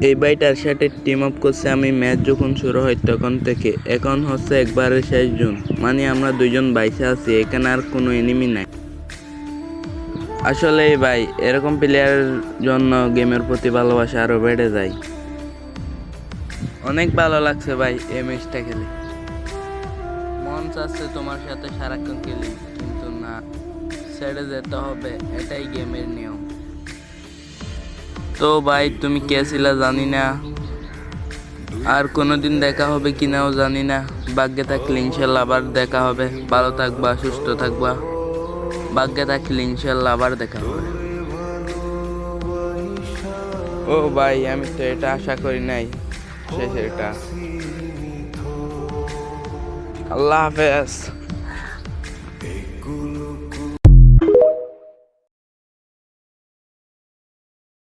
এই বাইটার সাথে team up করছে আমি ম্যাচ যখন শুরু হয় তখন থেকে। এখন হচ্ছে একবারে শেষ জুন, মানে আমরা দুইজন বাইসে আছি, এখানে আর কোনো এনিমি নাই। আসলে ভাই এরকম প্লেয়ারের জন্য গেমের প্রতি ভালোবাসা আরো বেড়ে যায়। অনেক ভালো লাগছে ভাই এই ম্যাচটা খেলে। মন চাচ্ছে তোমার সাথে সারাক্ষণ খেলি, কিন্তু না, ছেড়ে যেতে হবে, এটাই গেমের নিয়ম। তো ভাই তুমি কে ছিলা জানি না, আর কোনোদিন দেখা হবে কিনাও জানি না। ভাগ্যে থাকলে ইনশাল্লাহ আবার দেখা হবে। ভালো থাকবা, সুস্থ থাকবা। ভাগ্যে থাকলে ইনশাল্লাহ আবার দেখা হবে। ও ভাই আমি তো এটা আশা করি নাই শেষেরটা। আল্লাহ হাফেজ।